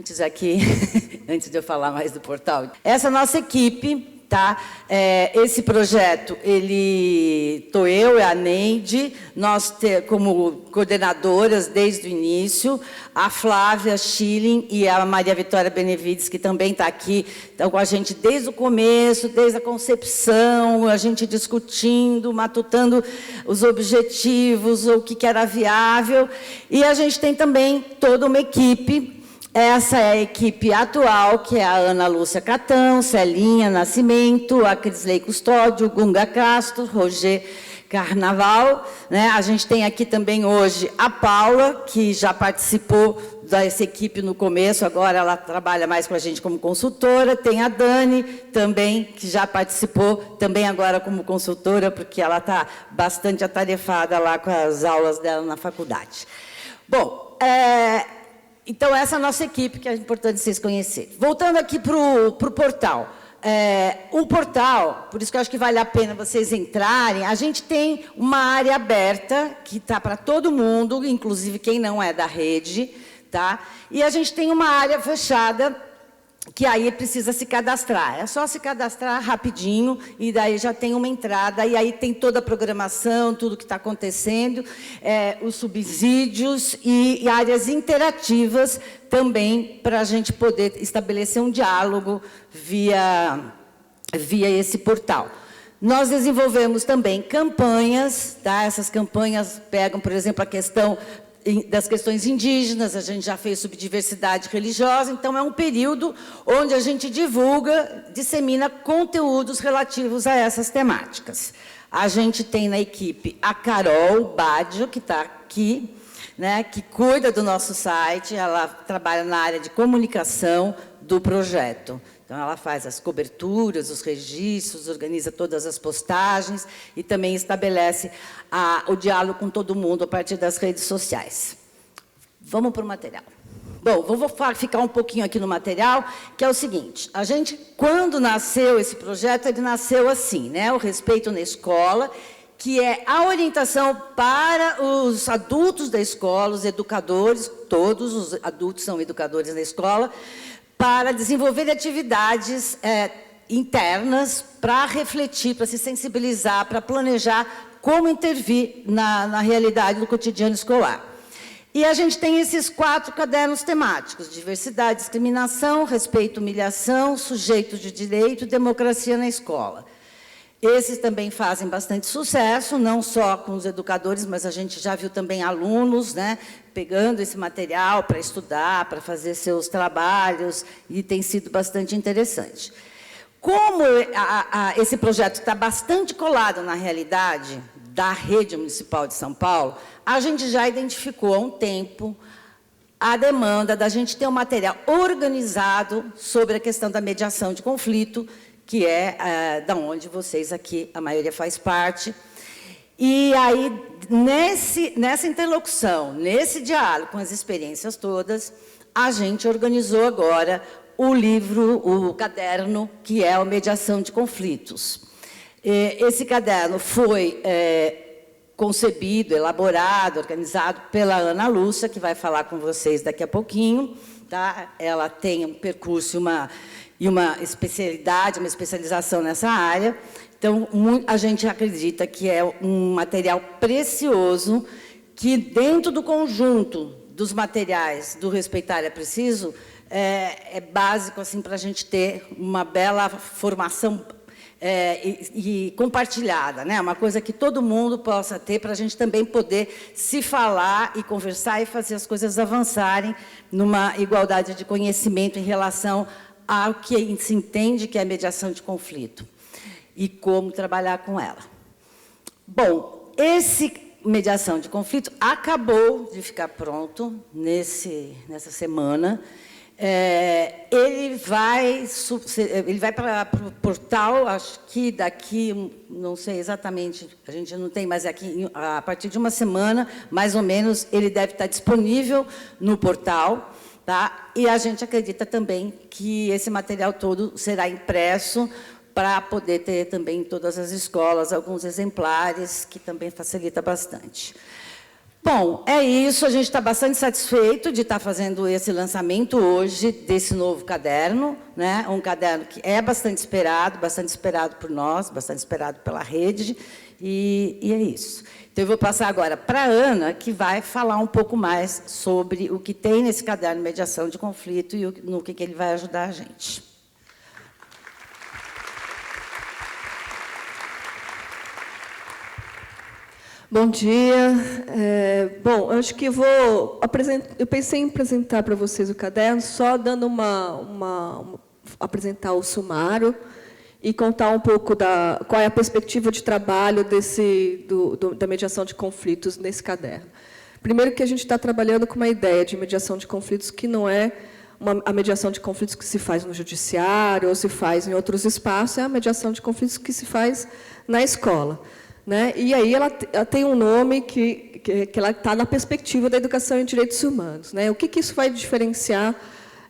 antes aqui, antes de eu falar mais do portal. Essa nossa equipe, tá? Esse projeto, estou eu e a Neide, nós como coordenadoras desde o início, a Flávia Schilling e a Maria Vitória Benevides, que também está aqui, estão com a gente desde o começo, desde a concepção, a gente discutindo, matutando os objetivos, o que era viável, e a gente tem também toda uma equipe. Essa é a equipe atual, que é a Ana Lúcia Catão, Celinha Nascimento, a Crisley Custódio, Gunga Castro, Roger Carnaval, né? A gente tem aqui também hoje a Paula, que já participou dessa equipe no começo, agora ela trabalha mais com a gente como consultora. Tem a Dani também, que já participou, também agora como consultora, porque ela está bastante atarefada lá com as aulas dela na faculdade. Bom, então, essa é a nossa equipe, que é importante vocês conhecerem. Voltando aqui para o portal. O portal, por isso que eu acho que vale a pena vocês entrarem, a gente tem uma área aberta, que está para todo mundo, inclusive quem não é da rede, tá? E a gente tem uma área fechada, que aí precisa se cadastrar. É só se cadastrar rapidinho, e daí já tem uma entrada, e aí tem toda a programação, tudo que está acontecendo, os subsídios e áreas interativas também, para a gente poder estabelecer um diálogo via esse portal. Nós desenvolvemos também campanhas, tá? Essas campanhas pegam, por exemplo, a questão das questões indígenas, a gente já fez sobre diversidade religiosa, então é um período onde a gente divulga, dissemina conteúdos relativos a essas temáticas. A gente tem na equipe a Carol Baggio, que está aqui, né, que cuida do nosso site, ela trabalha na área de comunicação do projeto. Então, ela faz as coberturas, os registros, organiza todas as postagens e também estabelece o diálogo com todo mundo a partir das redes sociais. Vamos para o material. Bom, vou ficar um pouquinho aqui no material, que é o seguinte: a gente, quando nasceu esse projeto, ele nasceu assim, né? O Respeito na Escola, que é a orientação para os adultos da escola, os educadores, todos os adultos são educadores na escola, para desenvolver atividades internas, para refletir, para se sensibilizar, para planejar como intervir na realidade do cotidiano escolar. E a gente tem esses 4 cadernos temáticos: diversidade, discriminação, respeito, humilhação, sujeito de direito, democracia na escola. Esses também fazem bastante sucesso, não só com os educadores, mas a gente já viu também alunos, né, pegando esse material para estudar, para fazer seus trabalhos, e tem sido bastante interessante. Como esse projeto está bastante colado na realidade da rede municipal de São Paulo, a gente já identificou há um tempo a demanda da gente ter um material organizado sobre a questão da mediação de conflito, que é da onde vocês aqui, a maioria faz parte. E aí, nessa interlocução, nesse diálogo com as experiências todas, a gente organizou agora o livro, o caderno, que é a Mediação de Conflitos. Esse caderno foi concebido, elaborado, organizado pela Ana Lúcia, que vai falar com vocês daqui a pouquinho, tá? Ela tem um percurso e uma especialidade, uma especialização nessa área. Então, a gente acredita que é um material precioso, que, dentro do conjunto dos materiais do Respeitar é Preciso, é básico assim, para a gente ter uma bela formação e compartilhada, né? Uma coisa que todo mundo possa ter, para a gente também poder se falar e conversar e fazer as coisas avançarem numa igualdade de conhecimento em relação ao que se entende que é mediação de conflito e como trabalhar com ela. Bom, esse mediação de conflito acabou de ficar pronto nessa semana. Ele vai para o portal, acho que daqui, não sei exatamente, a gente não tem, mas aqui, a partir de uma semana, mais ou menos, ele deve estar disponível no portal. Tá? E a gente acredita também que esse material todo será impresso para poder ter também em todas as escolas alguns exemplares, que também facilita bastante. Bom, é isso. A gente está bastante satisfeito de estar fazendo esse lançamento hoje desse novo caderno, né? Um caderno que é bastante esperado por nós, bastante esperado pela rede, e é isso. Então, eu vou passar agora para a Ana, que vai falar um pouco mais sobre o que tem nesse caderno de mediação de conflito e no que ele vai ajudar a gente. Bom dia. Bom, eu acho que eu pensei em apresentar para vocês o caderno, só dando apresentar o sumário e contar um pouco qual é a perspectiva de trabalho da mediação de conflitos nesse caderno. Primeiro que a gente está trabalhando com uma ideia de mediação de conflitos que não é a mediação de conflitos que se faz no judiciário ou se faz em outros espaços, é a mediação de conflitos que se faz na escola. Né? E aí ela tem um nome que ela está na perspectiva da educação em direitos humanos. Né? O que isso vai diferenciar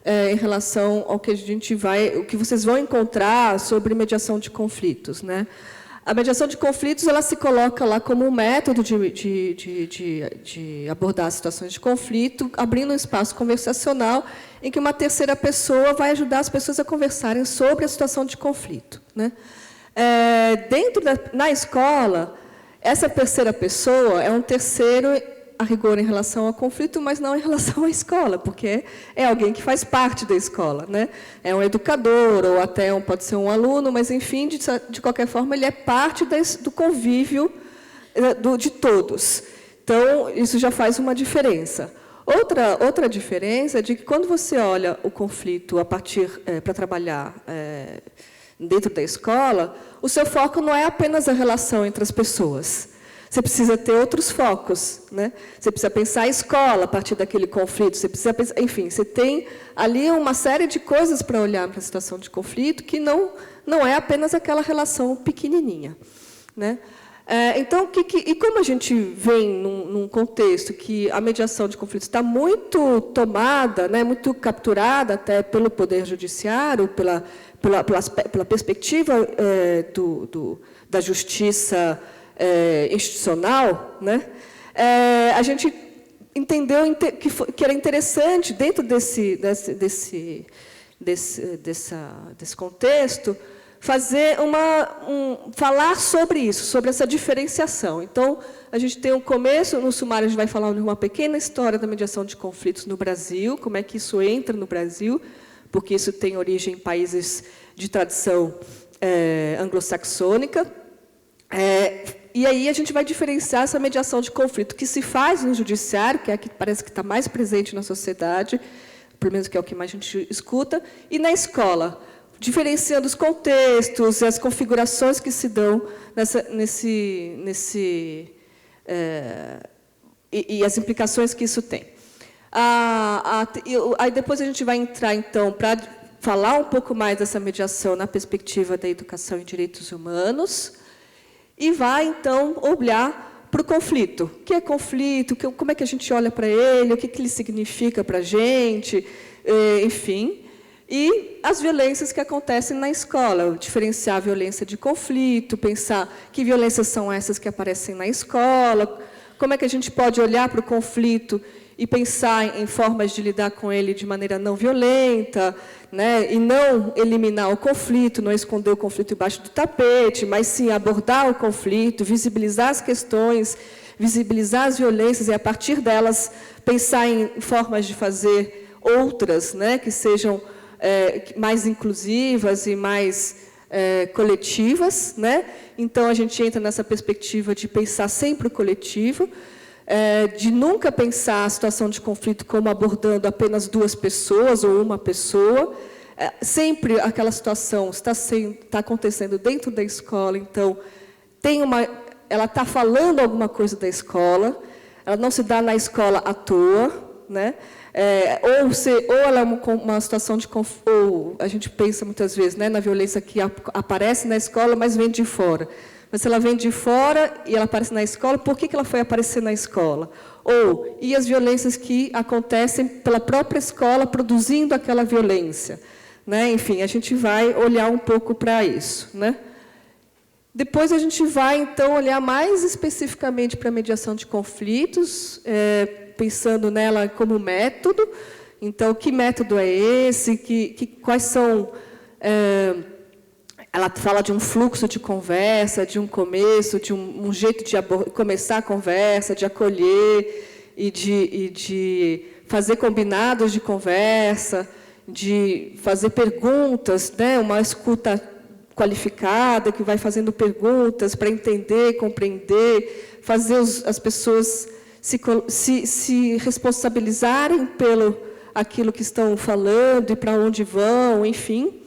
em relação ao que o que vocês vão encontrar sobre mediação de conflitos? Né? A mediação de conflitos ela se coloca lá como um método de abordar situações de conflito, abrindo um espaço conversacional em que uma terceira pessoa vai ajudar as pessoas a conversarem sobre a situação de conflito. Né? Na escola, essa terceira pessoa é um terceiro, a rigor, em relação ao conflito, mas não em relação à escola, porque é alguém que faz parte da escola. Né? É um educador, ou até pode ser um aluno, mas, enfim, de qualquer forma, ele é parte do convívio de todos. Então, isso já faz uma diferença. Outra diferença é de que, quando você olha o conflito para trabalhar dentro da escola, o seu foco não é apenas a relação entre as pessoas. Você precisa ter outros focos. Né? Você precisa pensar a escola a partir daquele conflito. Você precisa pensar, enfim, você tem ali uma série de coisas para olhar para a situação de conflito que não é apenas aquela relação pequenininha. Né? Então, e como a gente vem num contexto que a mediação de conflitos está muito tomada, né, muito capturada até pelo Poder Judiciário, pela perspectiva da justiça institucional, né, a gente entendeu que era interessante, dentro desse contexto, falar sobre isso, sobre essa diferenciação. Então, a gente tem um começo, no sumário a gente vai falar de uma pequena história da mediação de conflitos no Brasil, como é que isso entra no Brasil, porque isso tem origem em países de tradição anglo-saxônica. E aí a gente vai diferenciar essa mediação de conflito que se faz no judiciário, que é a que parece que está mais presente na sociedade, pelo menos que é o que mais a gente escuta, e na escola, diferenciando os contextos, as configurações que se dão e as implicações que isso tem. Aí depois a gente vai entrar, então, para falar um pouco mais dessa mediação na perspectiva da educação em direitos humanos, e vai, então, olhar para o conflito. O que é conflito? Como é que a gente olha para ele? O que ele significa para a gente? Enfim. E as violências que acontecem na escola, diferenciar a violência de conflito, pensar que violências são essas que aparecem na escola, como é que a gente pode olhar para o conflito e pensar em formas de lidar com ele de maneira não violenta, né, e não eliminar o conflito, não esconder o conflito embaixo do tapete, mas sim abordar o conflito, visibilizar as questões, visibilizar as violências e, a partir delas, pensar em formas de fazer outras, né, que sejam mais inclusivas e mais coletivas. Né? Então, a gente entra nessa perspectiva de pensar sempre o coletivo, de nunca pensar a situação de conflito como abordando apenas duas pessoas ou uma pessoa. Sempre aquela situação está acontecendo dentro da escola, então, ela está falando alguma coisa da escola, ela não se dá na escola à toa, né? Ou ela é uma situação de conflito, ou a gente pensa muitas vezes, né, na violência que aparece na escola, mas vem de fora. Mas se ela vem de fora e ela aparece na escola, por que ela foi aparecer na escola? E as violências que acontecem pela própria escola produzindo aquela violência? Né? Enfim, a gente vai olhar um pouco para isso. Né? Depois a gente vai, então, olhar mais especificamente para a mediação de conflitos, pensando nela como método. Então, que método é esse? Quais são... ela fala de um fluxo de conversa, de um começo, de um jeito de começar a conversa, de acolher e de fazer combinados de conversa, de fazer perguntas, né? Uma escuta qualificada, que vai fazendo perguntas para entender, compreender, fazer as pessoas se responsabilizarem pelo aquilo que estão falando e para onde vão, enfim.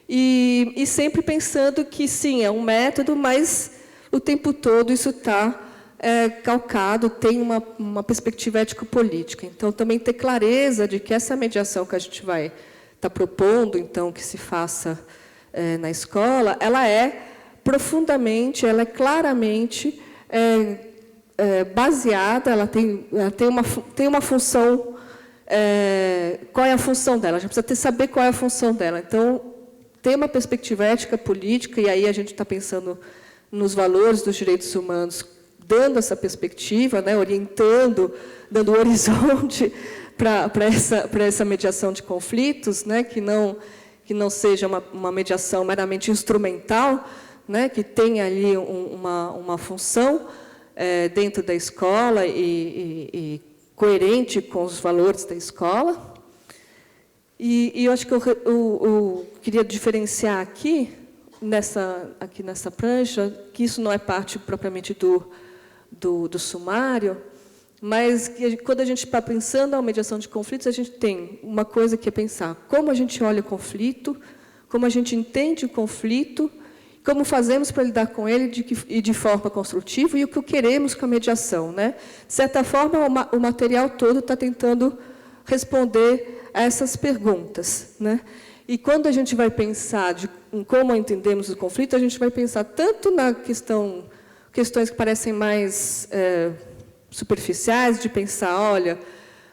E sempre pensando que, sim, é um método, mas o tempo todo isso está calcado, tem uma perspectiva ético-política. Então, também ter clareza de que essa mediação que a gente vai estar propondo, então, que se faça na escola, ela é profundamente, ela é claramente baseada, ela tem uma função. Qual é a função dela? A gente precisa saber qual é a função dela. Então, tem uma perspectiva ética política, e aí a gente está pensando nos valores dos direitos humanos, dando essa perspectiva, né, orientando, dando horizonte para essa mediação de conflitos, né, que não seja uma mediação meramente instrumental, né, que tenha ali uma função dentro da escola e coerente com os valores da escola. E eu acho que eu queria diferenciar aqui nessa prancha, que isso não é parte propriamente do sumário, mas que, quando a gente está pensando a mediação de conflitos, a gente tem uma coisa que é pensar como a gente olha o conflito, como a gente entende o conflito, como fazemos para lidar com ele de forma construtiva e o que queremos com a mediação, né? De certa forma, o material todo está tentando responder a essas perguntas, né? E quando a gente vai pensar em como entendemos o conflito, a gente vai pensar tanto na questões que parecem mais superficiais, de pensar, olha,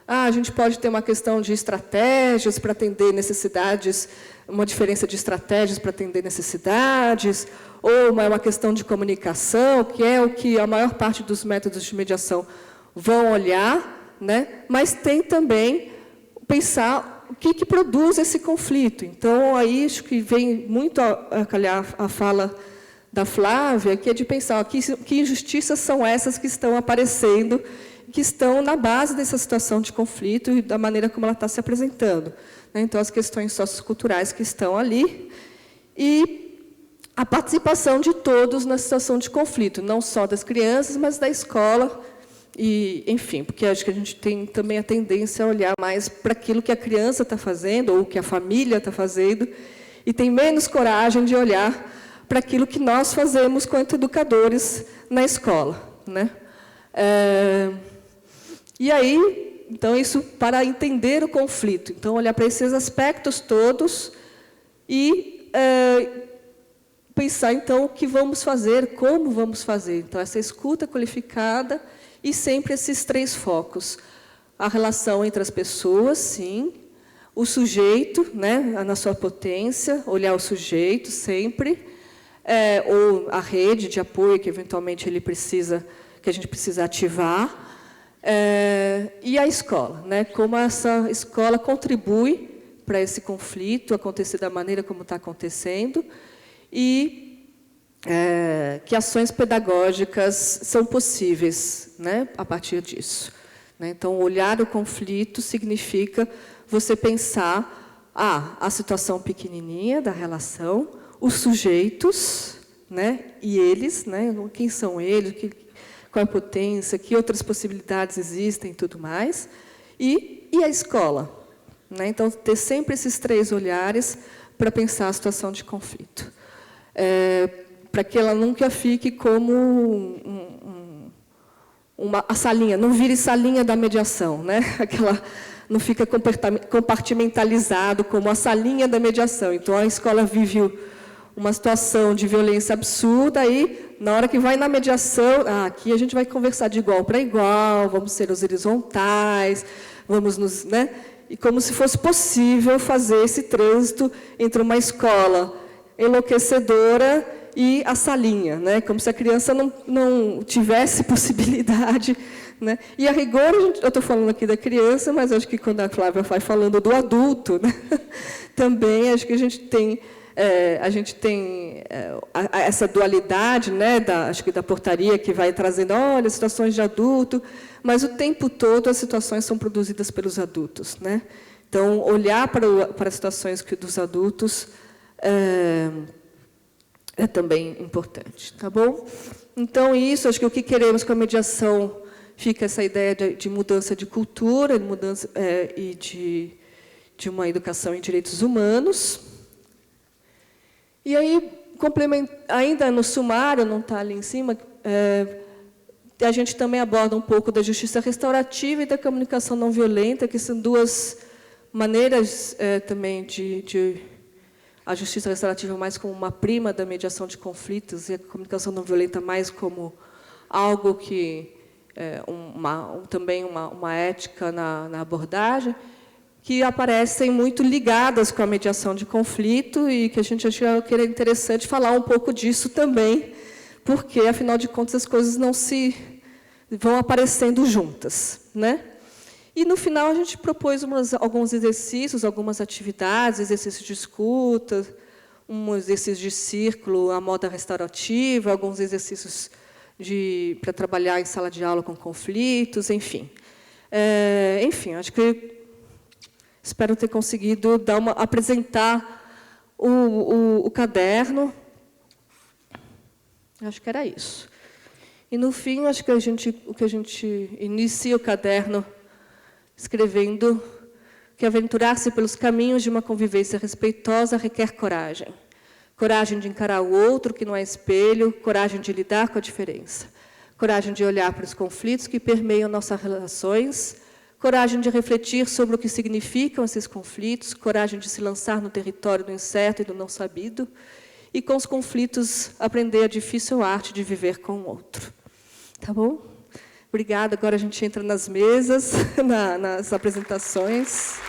a gente pode ter uma questão de estratégias para atender necessidades, uma diferença de estratégias para atender necessidades, ou uma questão de comunicação, que é o que a maior parte dos métodos de mediação vão olhar, né? Mas tem também pensar o que produz esse conflito. Então, aí acho que vem muito a calhar a fala da Flávia, que é de pensar que injustiças são essas que estão aparecendo, que estão na base dessa situação de conflito e da maneira como ela está se apresentando. Então, as questões socioculturais que estão ali e a participação de todos na situação de conflito, não só das crianças, mas da escola, e, enfim, porque acho que a gente tem também a tendência a olhar mais para aquilo que a criança está fazendo, ou que a família está fazendo, e tem menos coragem de olhar para aquilo que nós fazemos quanto educadores na escola, né? E aí, então, isso para entender o conflito. Então, olhar para esses aspectos todos e pensar, então, o que vamos fazer, como vamos fazer. Então, essa escuta qualificada e sempre esses três focos. A relação entre as pessoas, sim. O sujeito, né, na sua potência, olhar o sujeito sempre. Ou a rede de apoio que, eventualmente, que a gente precisa ativar. E a escola, né? Como essa escola contribui para esse conflito acontecer da maneira como está acontecendo e que ações pedagógicas são possíveis, né, a partir disso. Né? Então, olhar o conflito significa você pensar a situação pequenininha da relação, os sujeitos, né, e eles, né, quem são eles, qual a potência, que outras possibilidades existem e tudo mais, e a escola. Né? Então, ter sempre esses três olhares para pensar a situação de conflito. Para que ela nunca fique como a salinha, não vire salinha da mediação, né? Aquela, não fica compartimentalizado como a salinha da mediação. Então, a escola vive uma situação de violência absurda, aí, na hora que vai na mediação, aqui a gente vai conversar de igual para igual, vamos ser os horizontais, vamos nos... Né? E como se fosse possível fazer esse trânsito entre uma escola enlouquecedora e a salinha, né? Como se a criança não tivesse possibilidade, né? E a rigor, eu estou falando aqui da criança, mas acho que quando a Flávia vai falando do adulto, né? Também acho que a gente tem essa dualidade, né? Acho que da portaria que vai trazendo, olha, situações de adulto, mas o tempo todo as situações são produzidas pelos adultos, né? Então, olhar para as situações dos adultos é também importante, tá bom? Então, isso, acho que o que queremos com a mediação fica essa ideia de mudança de cultura, de mudança e de uma educação em direitos humanos. E aí, ainda no sumário, não está ali em cima, a gente também aborda um pouco da justiça restaurativa e da comunicação não violenta, que são duas maneiras também a justiça restaurativa mais como uma prima da mediação de conflitos e a comunicação não violenta mais como algo que também uma ética na abordagem, que aparecem muito ligadas com a mediação de conflito e que a gente achou que era interessante falar um pouco disso também, porque, afinal de contas, as coisas não vão aparecendo juntas, né? E, no final, a gente propôs alguns exercícios, algumas atividades, exercícios de escuta, um exercício de círculo, a moda restaurativa, alguns exercícios para trabalhar em sala de aula com conflitos, enfim. Enfim, acho que espero ter conseguido apresentar o caderno. Acho que era isso. E, no fim, acho que a gente inicia o caderno escrevendo que aventurar-se pelos caminhos de uma convivência respeitosa requer coragem. Coragem de encarar o outro que não é espelho, coragem de lidar com a diferença. Coragem de olhar para os conflitos que permeiam nossas relações, coragem de refletir sobre o que significam esses conflitos, coragem de se lançar no território do incerto e do não sabido, e com os conflitos aprender a difícil arte de viver com o outro. Tá bom? Obrigada. Agora a gente entra nas mesas, nas apresentações.